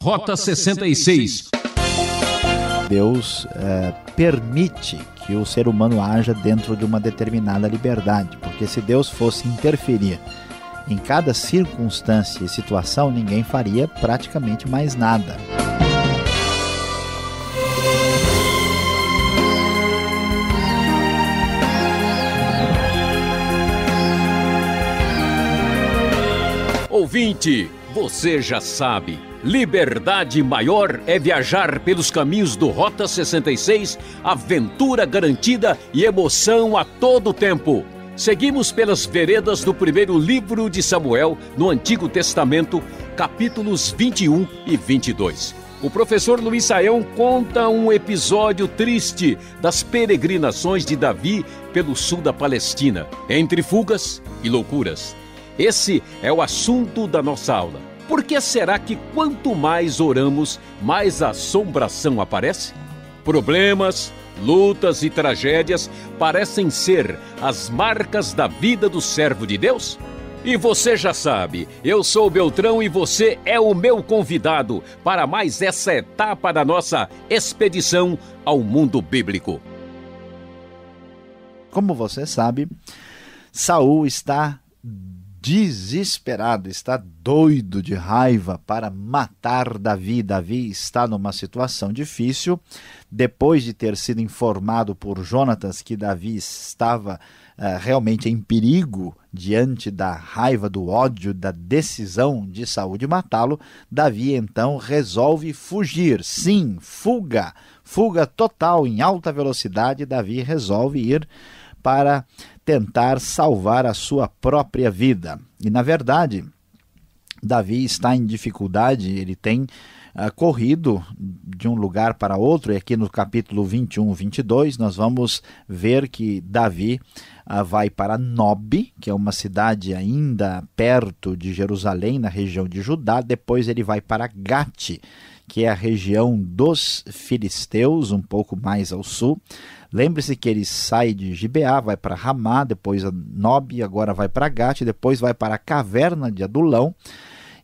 Rota 66. Deus permite que o ser humano haja dentro de uma determinada liberdade, porque se Deus fosse interferir em cada circunstância e situação, ninguém faria praticamente mais nada. Ouvinte, você já sabe, liberdade maior é viajar pelos caminhos do Rota 66, aventura garantida e emoção a todo tempo. Seguimos pelas veredas do primeiro livro de Samuel, no Antigo Testamento, capítulos 21 e 22. O professor Luiz Saião conta um episódio triste das peregrinações de Davi pelo sul da Palestina, entre fugas e loucuras. Esse é o assunto da nossa aula. Por que será que quanto mais oramos, mais assombração aparece? Problemas, lutas e tragédias parecem ser as marcas da vida do servo de Deus? E você já sabe, eu sou o Beltrão e você é o meu convidado para mais essa etapa da nossa expedição ao mundo bíblico. Como você sabe, Saul está desesperado, está doido de raiva para matar Davi. Davi está numa situação difícil, depois de ter sido informado por Jonatas que Davi estava realmente em perigo diante da raiva, do ódio, da decisão de Saul de matá-lo. Davi então resolve fugir. Sim, fuga total em alta velocidade. Davi resolve ir para tentar salvar a sua própria vida. E, na verdade, Davi está em dificuldade, ele tem corrido de um lugar para outro, e aqui no capítulo 21, 22, nós vamos ver que Davi vai para Nob, que é uma cidade ainda perto de Jerusalém, na região de Judá. Depois ele vai para Gate, que é a região dos filisteus, um pouco mais ao sul. Lembre-se que ele sai de Gibeá, vai para Ramá, depois a Nob, agora vai para Gate, depois vai para a caverna de Adulão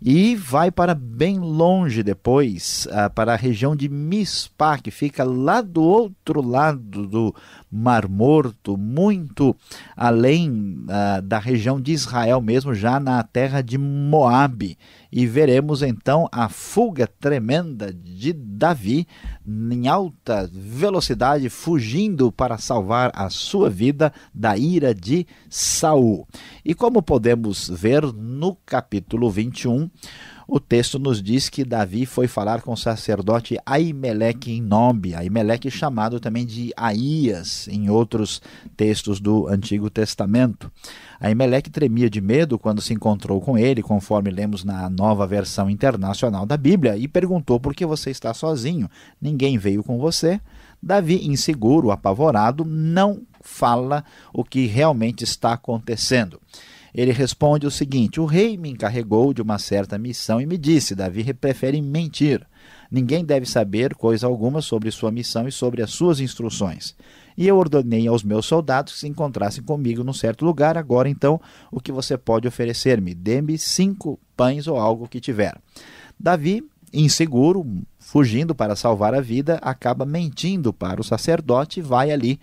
e vai para bem longe depois, para a região de Mispá, que fica lá do outro lado do Mar Morto, muito além da região de Israel mesmo, já na terra de Moabe. E veremos então a fuga tremenda de Davi em alta velocidade, fugindo para salvar a sua vida da ira de Saul. E como podemos ver no capítulo 21, o texto nos diz que Davi foi falar com o sacerdote Aimeleque em Nob, Aimeleque chamado também de Aías em outros textos do Antigo Testamento. Aimeleque tremia de medo quando se encontrou com ele, conforme lemos na Nova Versão Internacional da Bíblia, e perguntou: por que você está sozinho? Ninguém veio com você? Davi, inseguro, apavorado, não fala o que realmente está acontecendo. Ele responde o seguinte: o rei me encarregou de uma certa missão e me disse: Davi prefere mentir. Ninguém deve saber coisa alguma sobre sua missão e sobre as suas instruções. E eu ordenei aos meus soldados que se encontrassem comigo num certo lugar. Agora, então, o que você pode oferecer-me? Dê-me 5 pães ou algo que tiver. Davi, inseguro, fugindo para salvar a vida, acaba mentindo para o sacerdote e vai ali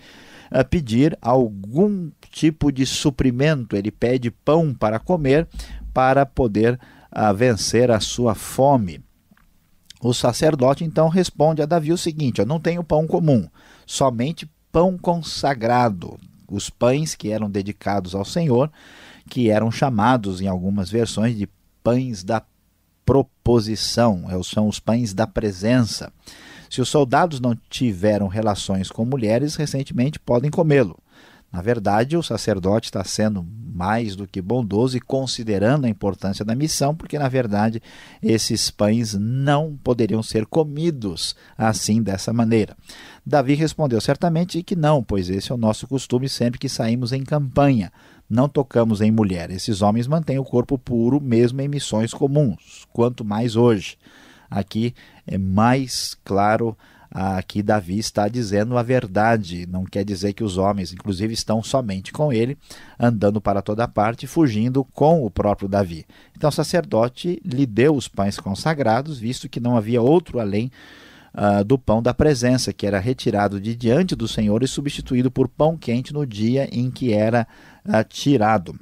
pedir algum tipo de suprimento. Ele pede pão para comer, para poder vencer a sua fome. O sacerdote então responde a Davi o seguinte: eu não tenho pão comum, somente pão consagrado, os pães que eram dedicados ao Senhor, que eram chamados em algumas versões de pães da proposição, são os pães da presença. Se os soldados não tiveram relações com mulheres, recentemente podem comê-lo. Na verdade, o sacerdote está sendo mais do que bondoso e considerando a importância da missão, porque, na verdade, esses pães não poderiam ser comidos assim, dessa maneira. Davi respondeu certamente que não, pois esse é o nosso costume sempre que saímos em campanha. Não tocamos em mulher. Esses homens mantêm o corpo puro mesmo em missões comuns, quanto mais hoje. Aqui é mais claro Aqui Davi está dizendo a verdade, não quer dizer que os homens, inclusive, estão somente com ele, andando para toda parte, fugindo com o próprio Davi. Então o sacerdote lhe deu os pães consagrados, visto que não havia outro além do pão da presença, que era retirado de diante do Senhor e substituído por pão quente no dia em que era tirado.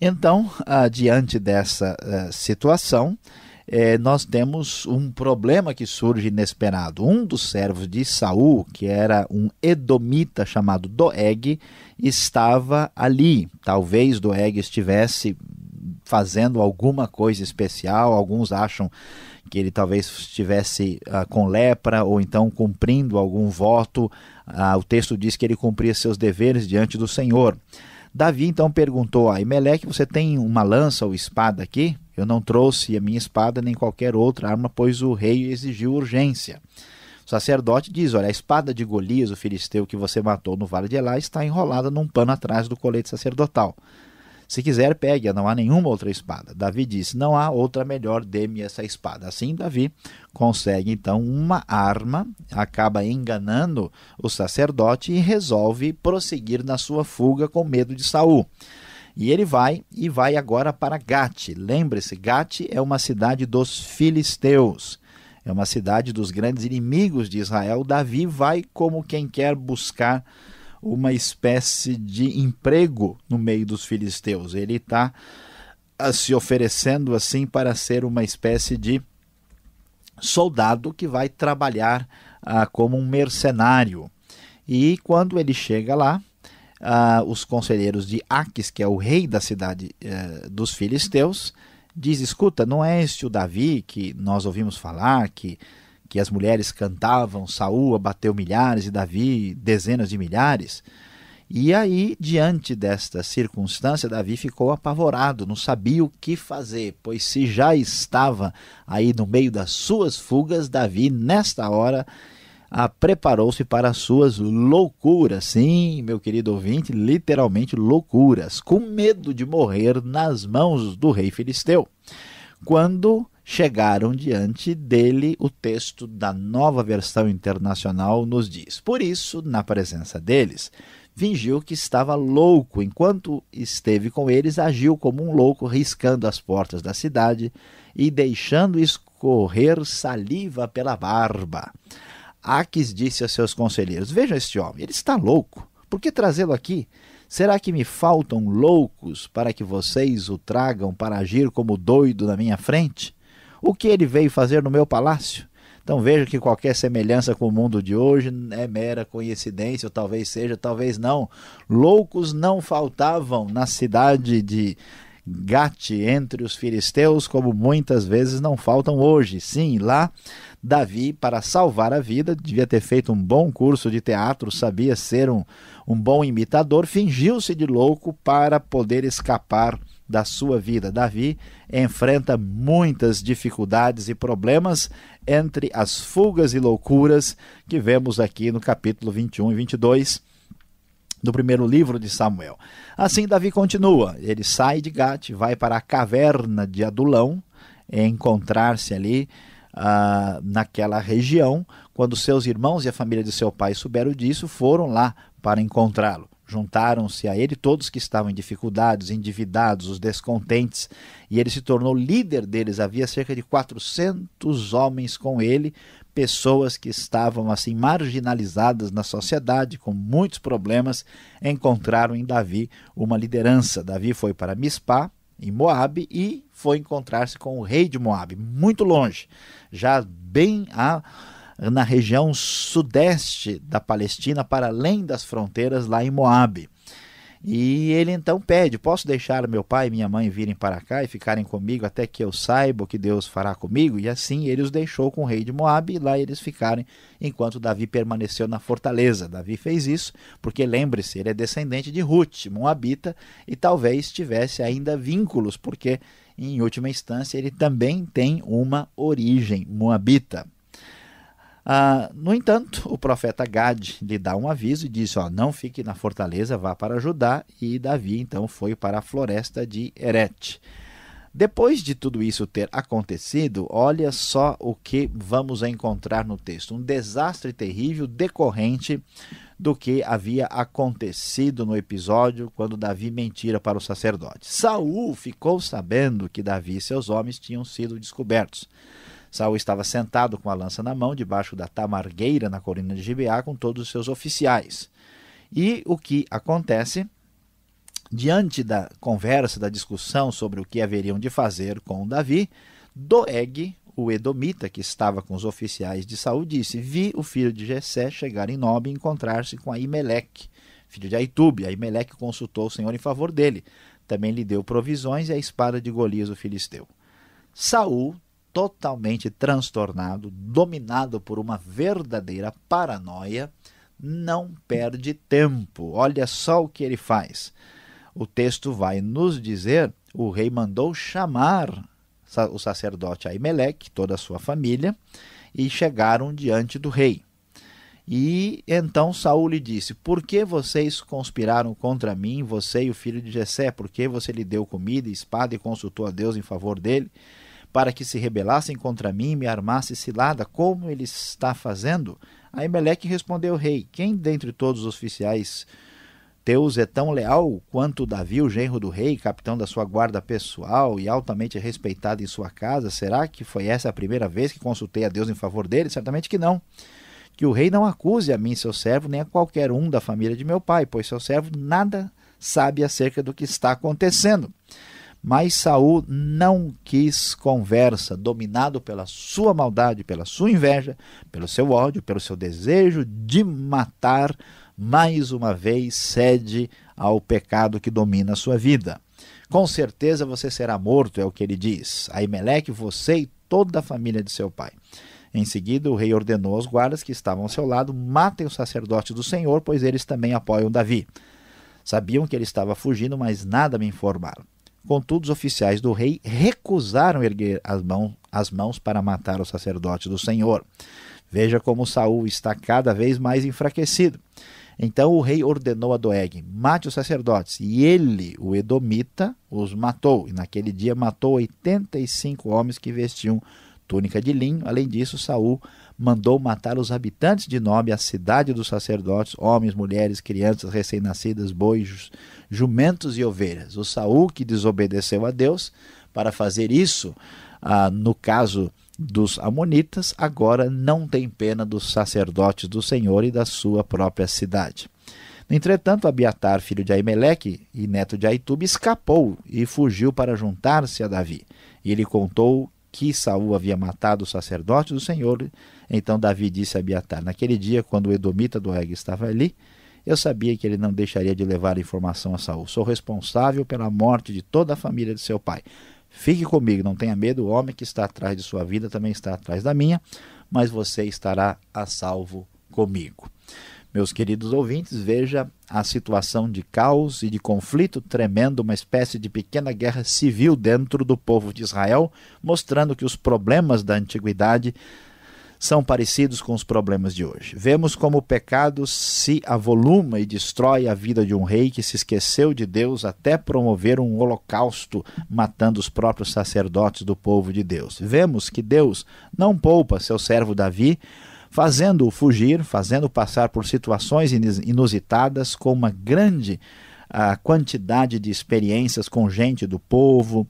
Então, diante dessa situação, nós temos um problema que surge inesperado. Um dos servos de Saul, que era um edomita chamado Doeg, estava ali. Talvez Doeg estivesse fazendo alguma coisa especial. Alguns acham que ele talvez estivesse com lepra ou então cumprindo algum voto. O texto diz que ele cumpria seus deveres diante do Senhor. Davi então perguntou a Aimeleque: você tem uma lança ou espada aqui? Eu não trouxe a minha espada nem qualquer outra arma, pois o rei exigiu urgência. O sacerdote diz: olha, a espada de Golias, o filisteu que você matou no vale de Elá, está enrolada num pano atrás do colete sacerdotal. Se quiser, pegue-a, não há nenhuma outra espada. Davi disse: não há outra melhor, dê-me essa espada. Assim, Davi consegue então uma arma, acaba enganando o sacerdote e resolve prosseguir na sua fuga com medo de Saul. E ele vai agora para Gate. Lembre-se, Gate é uma cidade dos filisteus. É uma cidade dos grandes inimigos de Israel. Davi vai como quem quer buscar uma espécie de emprego no meio dos filisteus. Ele está se oferecendo assim para ser uma espécie de soldado que vai trabalhar como um mercenário. E quando ele chega lá, os conselheiros de Aquis, que é o rei da cidade dos filisteus, diz: escuta, não é este o Davi que nós ouvimos falar, que as mulheres cantavam, Saul abateu milhares e Davi dezenas de milhares? E aí, diante desta circunstância, Davi ficou apavorado, não sabia o que fazer, pois se já estava aí no meio das suas fugas, Davi, nesta hora, preparou-se para as suas loucuras. Sim, meu querido ouvinte, literalmente loucuras, com medo de morrer nas mãos do rei filisteu. Quando chegaram diante dele, o texto da Nova Versão Internacional nos diz: por isso, na presença deles, fingiu que estava louco. Enquanto esteve com eles, agiu como um louco, riscando as portas da cidade e deixando escorrer saliva pela barba. Aquis disse a seus conselheiros: vejam este homem, ele está louco. Por que trazê-lo aqui? Será que me faltam loucos para que vocês o tragam para agir como doido na minha frente? O que ele veio fazer no meu palácio? Então veja que qualquer semelhança com o mundo de hoje é mera coincidência, ou talvez seja, talvez não. Loucos não faltavam na cidade de Gate entre os filisteus, como muitas vezes não faltam hoje. Sim, lá Davi, para salvar a vida, devia ter feito um bom curso de teatro, sabia ser um bom imitador, fingiu-se de louco para poder escapar da sua vida. Davi enfrenta muitas dificuldades e problemas entre as fugas e loucuras que vemos aqui no capítulo 21 e 22 do primeiro livro de Samuel. Assim, Davi continua. Ele sai de Gate, vai para a caverna de Adulão, encontrar-se ali naquela região. Quando seus irmãos e a família de seu pai souberam disso, foram lá para encontrá-lo. Juntaram-se a ele todos que estavam em dificuldades, endividados, os descontentes, e ele se tornou líder deles. Havia cerca de 400 homens com ele, pessoas que estavam assim marginalizadas na sociedade, com muitos problemas, encontraram em Davi uma liderança. Davi foi para Mispá, em Moabe, e foi encontrar-se com o rei de Moabe, muito longe, já bem na região sudeste da Palestina, para além das fronteiras, lá em Moabe. E ele então pede: posso deixar meu pai e minha mãe virem para cá e ficarem comigo até que eu saiba o que Deus fará comigo? E assim ele os deixou com o rei de Moabe, e lá eles ficaram enquanto Davi permaneceu na fortaleza. Davi fez isso porque, lembre-se, ele é descendente de Ruth, moabita, e talvez tivesse ainda vínculos, porque em última instância ele também tem uma origem moabita. No entanto, o profeta Gade lhe dá um aviso e disse: não fique na fortaleza, vá para Judá. E Davi então foi para a floresta de Herete. Depois de tudo isso ter acontecido, olha só o que vamos encontrar no texto. Um desastre terrível decorrente do que havia acontecido no episódio quando Davi mentira para o sacerdote. Saul ficou sabendo que Davi e seus homens tinham sido descobertos. Saul estava sentado com a lança na mão, debaixo da tamargueira na colina de Gibeá, com todos os seus oficiais. E o que acontece? Diante da conversa, da discussão sobre o que haveriam de fazer com Davi, Doeg, o edomita que estava com os oficiais de Saul, disse: vi o filho de Jessé chegar em Nob e encontrar-se com Aimeleque, filho de Aitube. Aimeleque consultou o Senhor em favor dele. Também lhe deu provisões e a espada de Golias, o filisteu. Saul, totalmente transtornado, dominado por uma verdadeira paranoia, não perde tempo. Olha só o que ele faz. O texto vai nos dizer: o rei mandou chamar o sacerdote Aimeleque, toda a sua família, e chegaram diante do rei. E então Saul lhe disse: por que vocês conspiraram contra mim, você e o filho de Jessé? Por que você lhe deu comida e espada e consultou a Deus em favor dele, para que se rebelassem contra mim e me armasse cilada, como ele está fazendo? Aimeleque respondeu ao rei: quem dentre todos os oficiais teus é tão leal quanto Davi, o genro do rei, capitão da sua guarda pessoal e altamente respeitado em sua casa? Será que foi essa a primeira vez que consultei a Deus em favor dele? Certamente que não. Que o rei não acuse a mim, seu servo, nem a qualquer um da família de meu pai, pois seu servo nada sabe acerca do que está acontecendo. Mas Saul não quis conversa, dominado pela sua maldade, pela sua inveja, pelo seu ódio, pelo seu desejo de matar. Mais uma vez cede ao pecado que domina a sua vida. Com certeza você será morto, é o que ele diz. Aimeleque, você e toda a família de seu pai. Em seguida, o rei ordenou aos guardas que estavam ao seu lado: matem o sacerdote do Senhor, pois eles também apoiam Davi. Sabiam que ele estava fugindo, mas nada me informaram. Contudo, os oficiais do rei recusaram erguer as mãos para matar o sacerdote do Senhor. Veja como Saul está cada vez mais enfraquecido. Então o rei ordenou a Doeg: mate os sacerdotes. E ele, o edomita, os matou. E naquele dia matou 85 homens que vestiam túnica de linho. Além disso, Saul mandou matar os habitantes de Nob, a cidade dos sacerdotes, homens, mulheres, crianças recém-nascidas, bois, jumentos e ovelhas. O Saul que desobedeceu a Deus para fazer isso, no caso dos amonitas, agora não tem pena dos sacerdotes do Senhor e da sua própria cidade. Entretanto, Abiatar, filho de Aimeleque e neto de Aitube, escapou e fugiu para juntar-se a Davi. E ele contou que Saul havia matado o sacerdote do Senhor. Então Davi disse a Abiatar: naquele dia, quando o edomita Doeg estava ali, eu sabia que ele não deixaria de levar a informação a Saul. Sou responsável pela morte de toda a família de seu pai. Fique comigo, não tenha medo, o homem que está atrás de sua vida também está atrás da minha, mas você estará a salvo comigo. Meus queridos ouvintes, veja a situação de caos e de conflito tremendo, uma espécie de pequena guerra civil dentro do povo de Israel, mostrando que os problemas da antiguidade são parecidos com os problemas de hoje. Vemos como o pecado se avoluma e destrói a vida de um rei que se esqueceu de Deus até promover um holocausto, matando os próprios sacerdotes do povo de Deus. Vemos que Deus não poupa seu servo Davi, fazendo-o fugir, fazendo passar por situações inusitadas, com uma grande quantidade de experiências com gente do povo,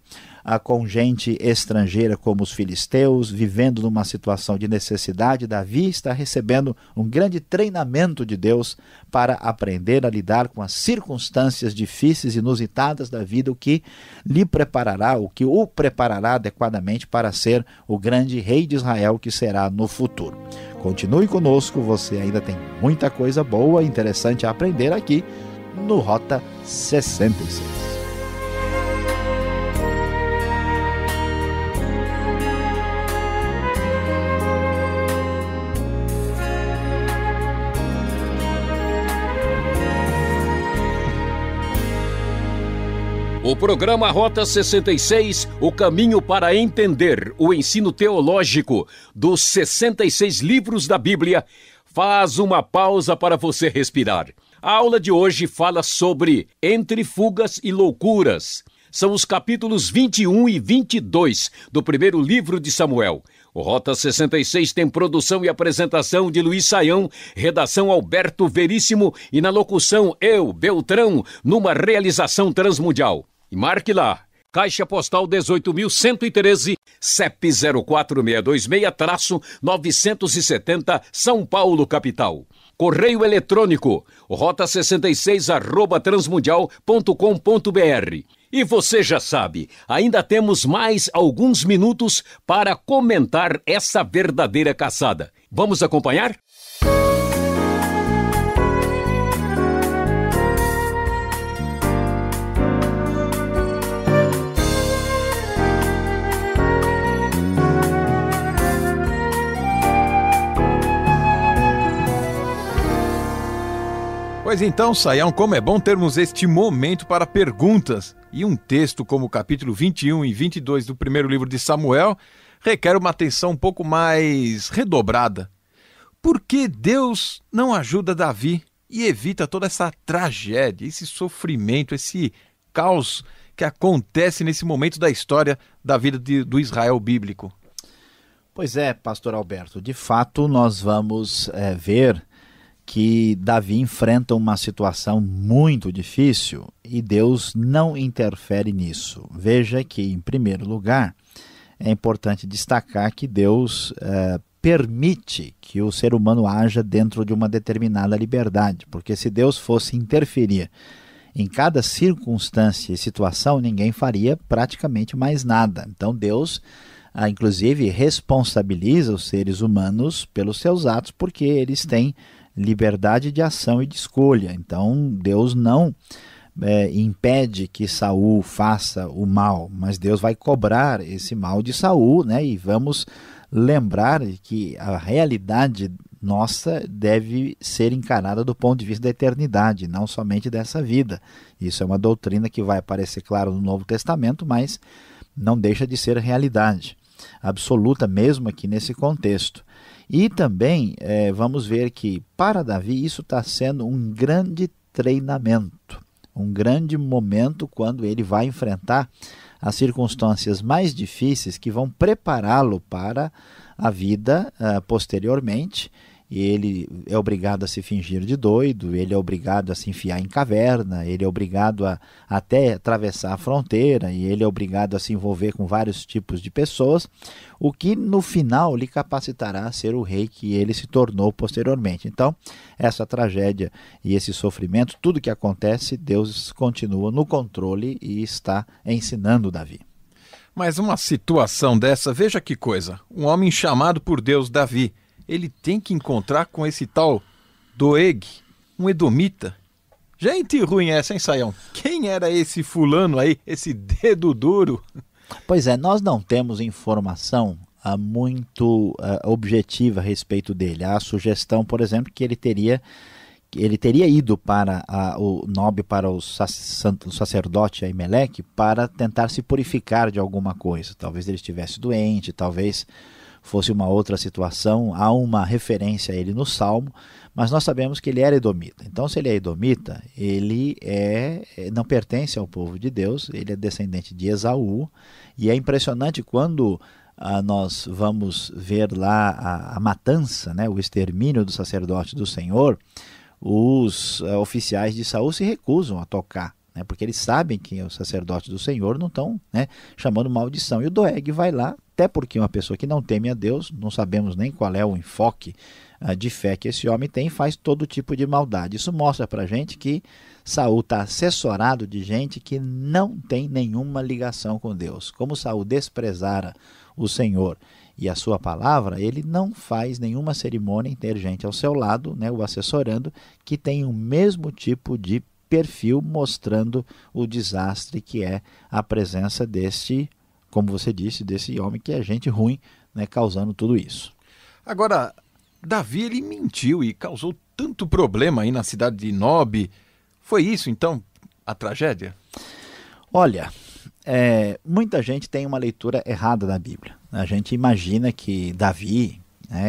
com gente estrangeira como os filisteus, vivendo numa situação de necessidade. Davi está recebendo um grande treinamento de Deus para aprender a lidar com as circunstâncias difíceis, inusitadas da vida, o que lhe preparará, o que o preparará adequadamente para ser o grande rei de Israel que será no futuro. Continue conosco, você ainda tem muita coisa boa e interessante a aprender aqui no Rota 66. O programa Rota 66, o caminho para entender o ensino teológico dos 66 livros da Bíblia, faz uma pausa para você respirar. A aula de hoje fala sobre entre fugas e loucuras. são os capítulos 21 e 22 do primeiro livro de Samuel. O Rota 66 tem produção e apresentação de Luiz Saião, redação Alberto Veríssimo e na locução eu, Beltrão, numa realização transmundial. E marque lá, Caixa Postal 18.113, CEP 04626-970, São Paulo, capital. Correio eletrônico, rota66@transmundial.com.br. E você já sabe, ainda temos mais alguns minutos para comentar essa verdadeira caçada. Vamos acompanhar? Pois então, Saião, como é bom termos este momento para perguntas. E um texto como o capítulo 21 e 22 do primeiro livro de Samuel requer uma atenção um pouco mais redobrada. Por que Deus não ajuda Davi e evita toda essa tragédia, esse sofrimento, esse caos que acontece nesse momento da história da vida do Israel bíblico? Pois é, pastor Alberto, de fato nós vamos ver que Davi enfrenta uma situação muito difícil e Deus não interfere nisso. Veja que, em primeiro lugar, é importante destacar que Deus permite que o ser humano haja dentro de uma determinada liberdade, porque se Deus fosse interferir em cada circunstância e situação, ninguém faria praticamente mais nada. Então Deus, inclusive, responsabiliza os seres humanos pelos seus atos, porque eles têm liberdade de ação e de escolha. Então Deus não impede que Saul faça o mal, mas Deus vai cobrar esse mal de Saul, né? E vamos lembrar que a realidade nossa deve ser encarada do ponto de vista da eternidade, não somente dessa vida. Isso é uma doutrina que vai aparecer claro no Novo Testamento, mas não deixa de ser realidade absoluta mesmo aqui nesse contexto. E também vamos ver que para Davi isso está sendo um grande treinamento, um grande momento quando ele vai enfrentar as circunstâncias mais difíceis que vão prepará-lo para a vida posteriormente. E ele é obrigado a se fingir de doido, ele é obrigado a se enfiar em caverna, ele é obrigado a até atravessar a fronteira, e ele é obrigado a se envolver com vários tipos de pessoas, o que no final lhe capacitará a ser o rei que ele se tornou posteriormente. Então, essa tragédia e esse sofrimento, tudo que acontece, Deus continua no controle e está ensinando Davi. Mas uma situação dessa, veja que coisa, um homem chamado por Deus, Davi, ele tem que encontrar com esse tal Doeg, um edomita. Gente ruim essa, hein, Saião? Quem era esse fulano aí, esse dedo duro? Pois é, nós não temos informação muito objetiva a respeito dele. Há a sugestão, por exemplo, que ele teria ido para o Nob, para o sacerdote Aimeleque, para tentar se purificar de alguma coisa. Talvez ele estivesse doente, talvez fosse uma outra situação. Há uma referência a ele no Salmo, mas nós sabemos que ele era edomita. Então, se ele é edomita, ele não pertence ao povo de Deus, ele é descendente de Esaú, e é impressionante quando nós vamos ver lá a matança, né, o extermínio do sacerdote do Senhor. Os oficiais de Saul se recusam a tocar, né, porque eles sabem que os sacerdotes do Senhor não estão, né, chamando maldição. E o Doeg vai lá, até porque uma pessoa que não teme a Deus, não sabemos nem qual é o enfoque de fé que esse homem tem, faz todo tipo de maldade. Isso mostra para a gente que Saul está assessorado de gente que não tem nenhuma ligação com Deus. Como Saul desprezara o Senhor e a sua palavra, ele não faz nenhuma cerimônia em ter gente ao seu lado, né, o assessorando, que tem o mesmo tipo de perfil, mostrando o desastre que é a presença desse, como você disse, desse homem que é gente ruim, né, causando tudo isso. Agora, Davi, ele mentiu e causou tanto problema aí na cidade de Nob. Foi isso, então, a tragédia? Olha, muita gente tem uma leitura errada da Bíblia. A gente imagina que Davi,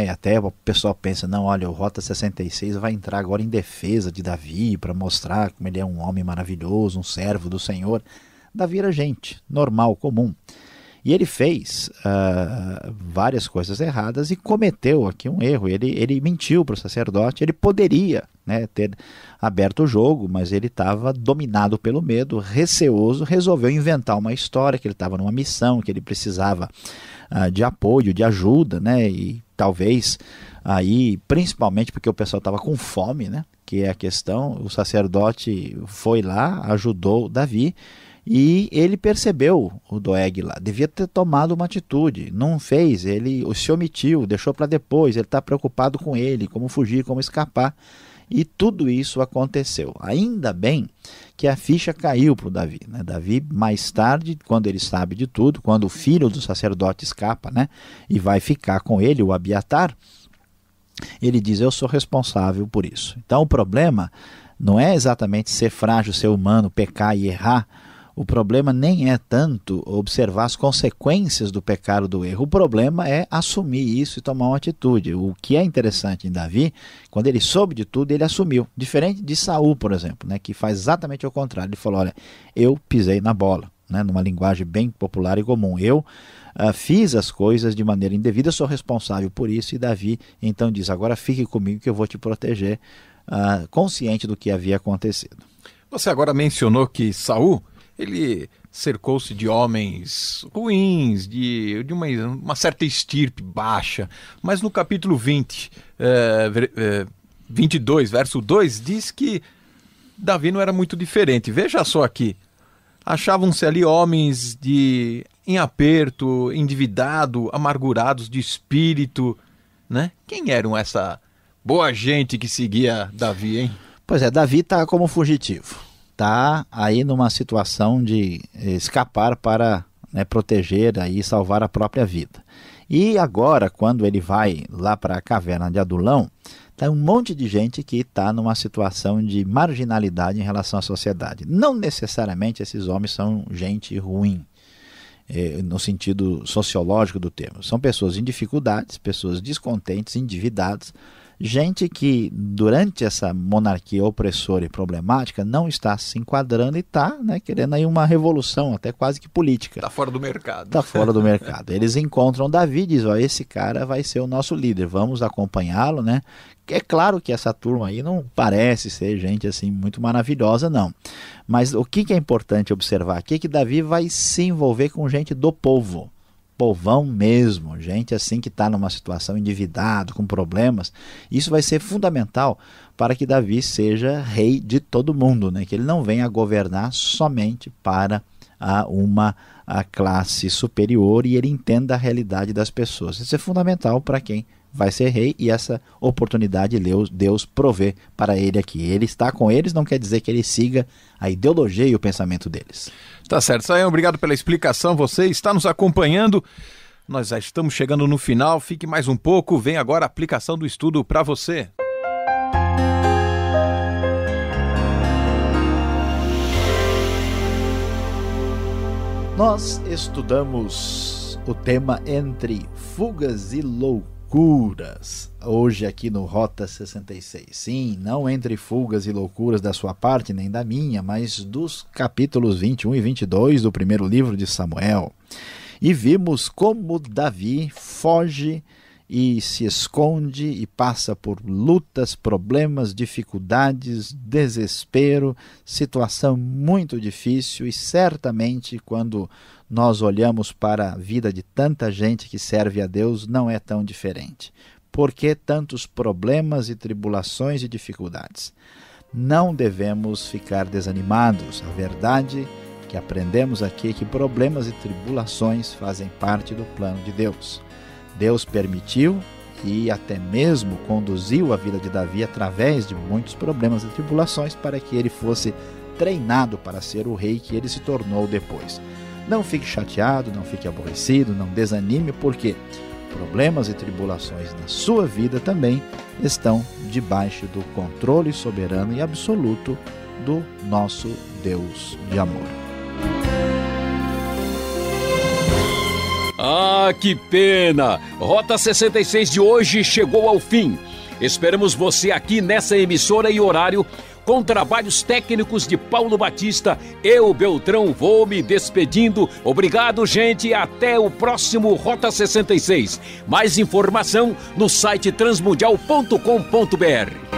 até o pessoal pensa, não, olha, o Rota 66 vai entrar agora em defesa de Davi para mostrar como ele é um homem maravilhoso, um servo do Senhor. Davi era gente, normal, comum. E ele fez várias coisas erradas e cometeu aqui um erro. Ele mentiu para o sacerdote. Ele poderia, né, ter aberto o jogo, mas ele estava dominado pelo medo, receoso, resolveu inventar uma história, que ele estava numa missão, que ele precisava de apoio, de ajuda, né, e talvez aí, principalmente porque o pessoal estava com fome, né, que é a questão, o sacerdote foi lá, ajudou Davi. E ele percebeu, o Doeg lá, devia ter tomado uma atitude, não fez, ele se omitiu, deixou para depois, ele está preocupado com ele, como fugir, como escapar, e tudo isso aconteceu. Ainda bem que a ficha caiu para o Davi, né? Davi, mais tarde, quando ele sabe de tudo, quando o filho do sacerdote escapa, né, e vai ficar com ele, o Abiatar, ele diz, eu sou responsável por isso. Então o problema não é exatamente ser frágil, ser humano, pecar e errar. O problema nem é tanto observar as consequências do pecado, do erro. O problema é assumir isso e tomar uma atitude. O que é interessante em Davi, quando ele soube de tudo, ele assumiu. Diferente de Saul, por exemplo, né, que faz exatamente o contrário. Ele falou, olha, eu pisei na bola, né, numa linguagem bem popular e comum. Eu fiz as coisas de maneira indevida, sou responsável por isso. E Davi então diz, agora fique comigo que eu vou te proteger, consciente do que havia acontecido. Você agora mencionou que Saul, ele cercou-se de homens ruins, de uma certa estirpe baixa. Mas no capítulo 22, verso 2, diz que Davi não era muito diferente. Veja só aqui. Achavam-se ali homens em aperto, endividado, amargurados de espírito, né? Quem eram essa boa gente que seguia Davi, hein? Pois é, Davi está como fugitivo. Está aí numa situação de escapar para, né, proteger e salvar a própria vida. E agora, quando ele vai lá para a caverna de Adulão, tem um monte de gente que está numa situação de marginalidade em relação à sociedade. Não necessariamente esses homens são gente ruim, no sentido sociológico do termo. São pessoas em dificuldades, pessoas descontentes, endividadas, gente que durante essa monarquia opressora e problemática não está se enquadrando e está, né, querendo aí uma revolução, até quase que política. Está fora do mercado. Está fora do mercado. Eles encontram Davi e dizem, ó, esse cara vai ser o nosso líder, vamos acompanhá-lo, né? É claro que essa turma aí não parece ser gente assim muito maravilhosa, não. Mas o que é importante observar aqui é que Davi vai se envolver com gente do povo. Povão mesmo, gente assim que está numa situação endividado, com problemas. Isso vai ser fundamental para que Davi seja rei de todo mundo, né? Que ele não venha a governar somente para uma classe superior e ele entenda a realidade das pessoas. Isso é fundamental para quem vai ser rei e essa oportunidade Deus provê para ele aqui. Ele está com eles, não quer dizer que ele siga a ideologia e o pensamento deles. Tá certo, Sayão, obrigado pela explicação. Você está nos acompanhando. Nós já estamos chegando no final. Fique mais um pouco. Vem agora a aplicação do estudo para você. Nós estudamos o tema entre fugas e loucuras hoje aqui no Rota 66. Sim, não entre fugas e loucuras da sua parte nem da minha, mas dos capítulos 21 e 22 do primeiro livro de Samuel. E vimos como Davi foge e se esconde e passa por lutas, problemas, dificuldades, desespero, situação muito difícil e certamente quando nós olhamos para a vida de tanta gente que serve a Deus não é tão diferente. Por que tantos problemas e tribulações e dificuldades? Não devemos ficar desanimados. A verdade que aprendemos aqui é que problemas e tribulações fazem parte do plano de Deus. Deus permitiu e até mesmo conduziu a vida de Davi através de muitos problemas e tribulações para que ele fosse treinado para ser o rei que ele se tornou depois. Não fique chateado, não fique aborrecido, não desanime, porque problemas e tribulações na sua vida também estão debaixo do controle soberano e absoluto do nosso Deus de amor. Ah, que pena! Rota 66 de hoje chegou ao fim. Esperamos você aqui nessa emissora e horário com trabalhos técnicos de Paulo Batista. Eu, Beltrão, vou me despedindo. Obrigado, gente, e até o próximo Rota 66. Mais informação no site transmundial.com.br.